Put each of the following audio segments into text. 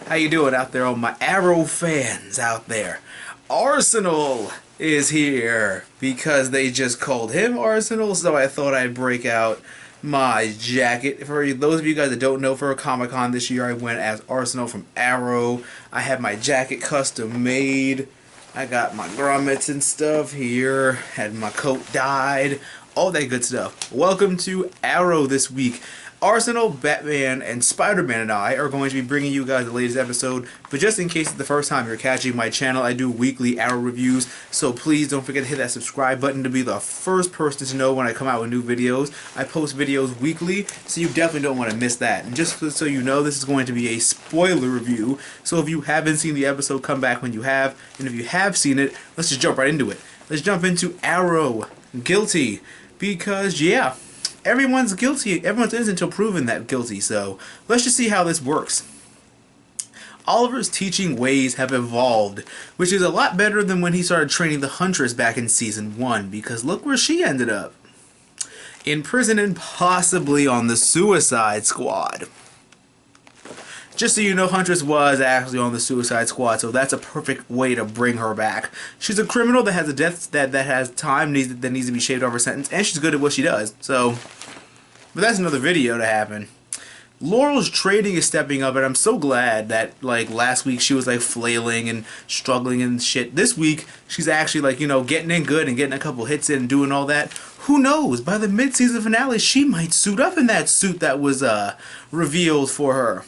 How you doing out there, all my Arrow fans out there? Arsenal is here because they just called him Arsenal, so I thought I'd break out my jacket. For those of you guys that don't know, for Comic-Con this year, I went as Arsenal from Arrow. I had my jacket custom made. I got my grommets and stuff here. Had my coat dyed. All that good stuff. Welcome to Arrow this week. Arsenal, Batman, and Spider-Man and I are going to be bringing you guys the latest episode, but just in case it's the first time you're catching my channel, I do weekly Arrow reviews, so please don't forget to hit that subscribe button to be the first person to know when I come out with new videos. I post videos weekly, so you definitely don't want to miss that. And just so you know, this is going to be a spoiler review, so if you haven't seen the episode, come back when you have, and if you have seen it, let's just jump right into it. Let's jump into Arrow Guilty, because, yeah, everyone's guilty. Everyone's innocent until proven that guilty. So let's just see how this works. Oliver's teaching ways have evolved, which is a lot better than when he started training the Huntress back in Season 1, because look where she ended up. In prison and possibly on the Suicide Squad. Just so you know, Huntress was actually on the Suicide Squad, so that's a perfect way to bring her back. She's a criminal that has a death that has time that needs to be shaved off her sentence, and she's good at what she does. So, but that's another video to happen. Laurel's trading is stepping up, and I'm so glad that, like, last week she was, like, flailing and struggling and shit. This week, she's actually, like, you know, getting in good and getting a couple hits in and doing all that. Who knows? By the mid-season finale, she might suit up in that suit that was revealed for her.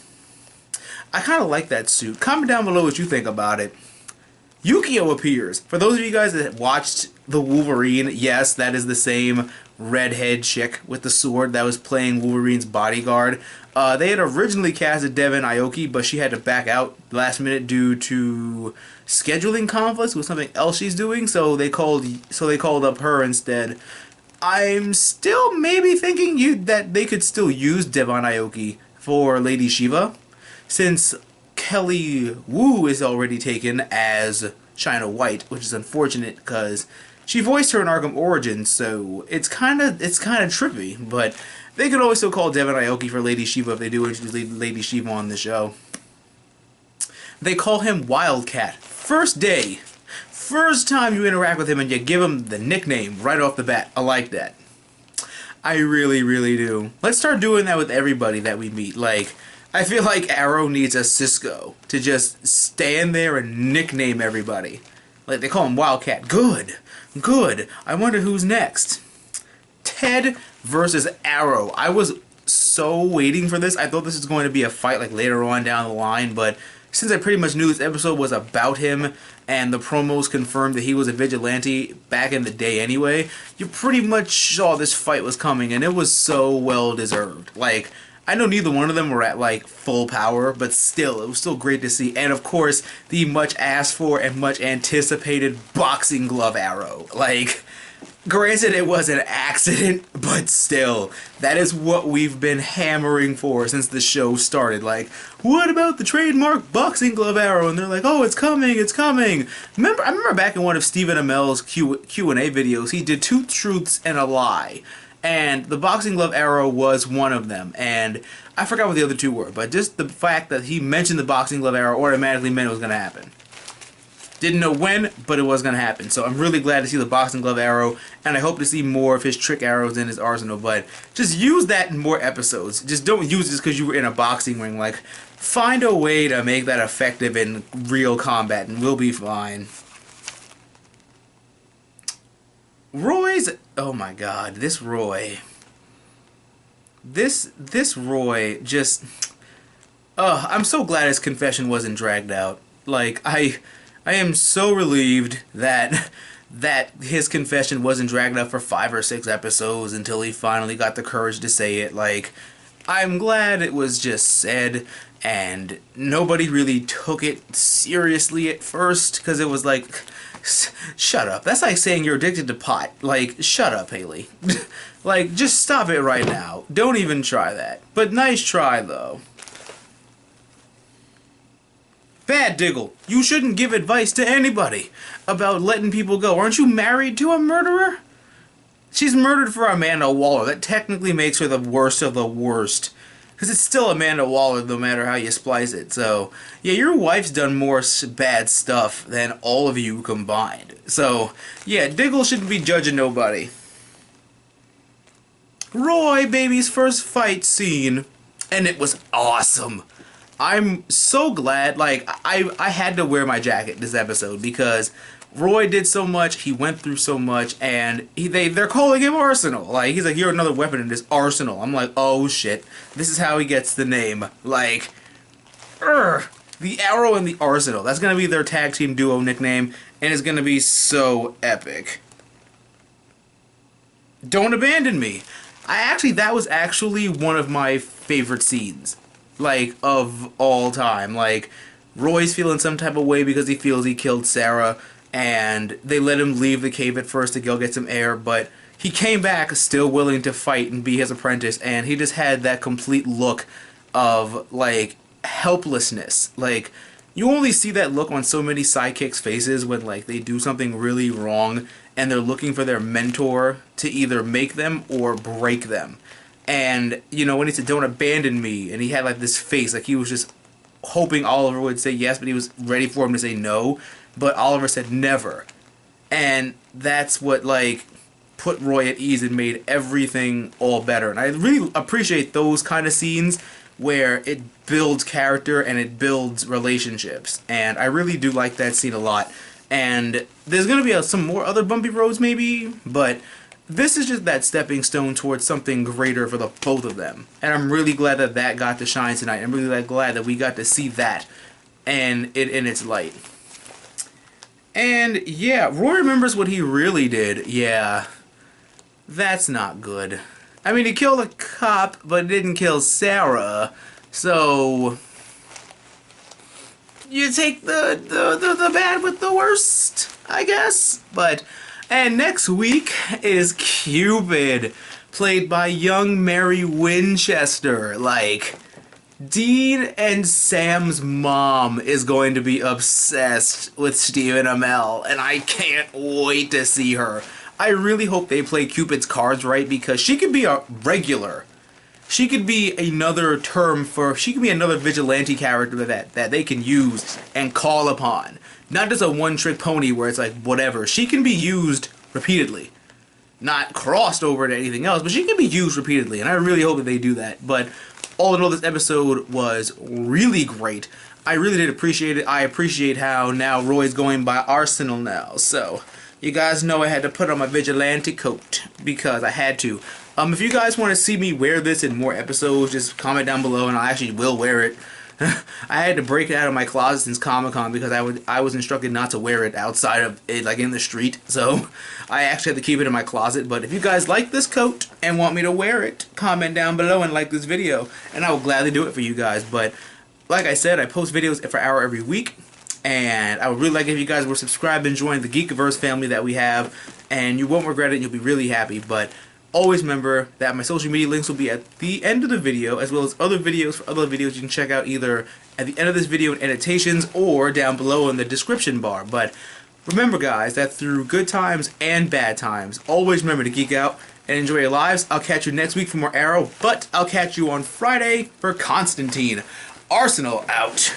I kind of like that suit. Comment down below what you think about it. Yukio appears. For those of you guys that watched the Wolverine, yes, that is the same redhead chick with the sword that was playing Wolverine's bodyguard. They had originally casted Devin Aoki, but she had to back out last minute due to scheduling conflicts with something else she's doing. So they called up her instead. I'm still maybe thinking that they could still use Devin Aoki for Lady Shiva, since Kelly Wu is already taken as China White, which is unfortunate because she voiced her in Arkham Origins, so it's kind of trippy. But they could always still call Devin Aoki for Lady Shiva if they do introduce Lady Shiva on the show. They call him Wildcat. First day, first time you interact with him, and you give him the nickname right off the bat. I like that. I really, really do. Let's start doing that with everybody that we meet. Like, I feel like Arrow needs a Cisco to just stand there and nickname everybody. Like, they call him Wildcat. Good. Good. I wonder who's next. Ted versus Arrow. I was so waiting for this. I thought this was going to be a fight like later on down the line, but since I pretty much knew this episode was about him and the promos confirmed that he was a vigilante back in the day anyway, you pretty much saw this fight was coming, and it was so well deserved. Like, I know neither one of them were at, like, full power, but still, it was still great to see. And, of course, the much asked for and much anticipated boxing glove Arrow. Like, granted, it was an accident, but still, that is what we've been hammering for since the show started. Like, what about the trademark boxing glove Arrow? And they're like, oh, it's coming, it's coming. I remember back in one of Stephen Amell's Q&A videos, he did 2 truths and a lie. And the boxing glove Arrow was one of them, and I forgot what the other 2 were, but just the fact that he mentioned the boxing glove Arrow automatically meant it was going to happen. Didn't know when, but it was going to happen, so I'm really glad to see the boxing glove Arrow, and I hope to see more of his trick arrows in his arsenal, but just use that in more episodes. Just don't use it just because you were in a boxing ring. Like, find a way to make that effective in real combat, and we'll be fine. Roy's, oh my god, this Roy. This Roy just, I'm so glad his confession wasn't dragged out. Like, I am so relieved that his confession wasn't dragged out for 5 or 6 episodes until he finally got the courage to say it. Like, I'm glad it was just said, and nobody really took it seriously at first, because it was like, shut up. That's like saying you're addicted to pot. Like, shut up, Haley. Like, just stop it right now. Don't even try that. But nice try, though. Bad Diggle. You shouldn't give advice to anybody about letting people go. Aren't you married to a murderer? She's murdered for Amanda Waller. That technically makes her the worst of the worst. Because it's still Amanda Waller no matter how you splice it. So, yeah, your wife's done more bad stuff than all of you combined. So, yeah, Diggle shouldn't be judging nobody. Roy, baby's first fight scene. And it was awesome. I'm so glad, like, I had to wear my jacket this episode because Roy did so much, he went through so much, and they're calling him Arsenal. Like, he's like, you're another weapon in this arsenal. I'm like, oh shit, this is how he gets the name. Like, the Arrow and the Arsenal. That's gonna be their tag team duo nickname, and it's gonna be so epic. Don't abandon me. That was actually one of my favorite scenes, like, of all time. Like, Roy's feeling some type of way because he feels he killed Sarah, and they let him leave the cave at first to go get some air, but he came back still willing to fight and be his apprentice, and he just had that complete look of, like, helplessness. Like, you only see that look on so many sidekicks' faces when, like, they do something really wrong and they're looking for their mentor to either make them or break them. And, you know, when he said, don't abandon me, and he had, like, this face, like he was just hoping Oliver would say yes, but he was ready for him to say no. But Oliver said never. And that's what, like, put Roy at ease and made everything all better. And I really appreciate those kind of scenes where it builds character and it builds relationships. And I really do like that scene a lot. And there's going to be some more other bumpy roads maybe, but this is just that stepping stone towards something greater for the both of them. And I'm really glad that that got to shine tonight. I'm really glad that we got to see that and it in its light. And yeah, Roy remembers what he really did. Yeah, that's not good. I mean, he killed a cop, but didn't kill Sarah. So you take the bad with the worst, I guess. And next week is Cupid, played by young Mary Winchester. Like, Dean and Sam's mom is going to be obsessed with Stephen Amell, and I can't wait to see her. I really hope they play Cupid's cards right, because she could be a regular. She could be another term for, she could be another vigilante character that they can use and call upon. Not just a one-trick pony where it's like, whatever. She can be used repeatedly. Not crossed over to anything else, but she can be used repeatedly, and I really hope that they do that. But all in all, this episode was really great. I really did appreciate it. I appreciate how now Roy's going by Arsenal now. So, you guys know I had to put on my vigilante coat because I had to. If you guys want to see me wear this in more episodes, just comment down below and I actually will wear it. I had to break it out of my closet since Comic-Con because I was instructed not to wear it outside of it, like in the street. So I actually had to keep it in my closet. But if you guys like this coat and want me to wear it, comment down below and like this video, and I will gladly do it for you guys. But like I said, I post videos for an hour every week, and I would really like if you guys were subscribed and joined the Geekiverse family that we have, and you won't regret it and you'll be really happy. But always remember that my social media links will be at the end of the video, as well as other videos for other videos you can check out either at the end of this video in annotations or down below in the description bar. But remember, guys, that through good times and bad times, always remember to geek out and enjoy your lives. I'll catch you next week for more Arrow, but I'll catch you on Friday for Constantine. Arsenal out.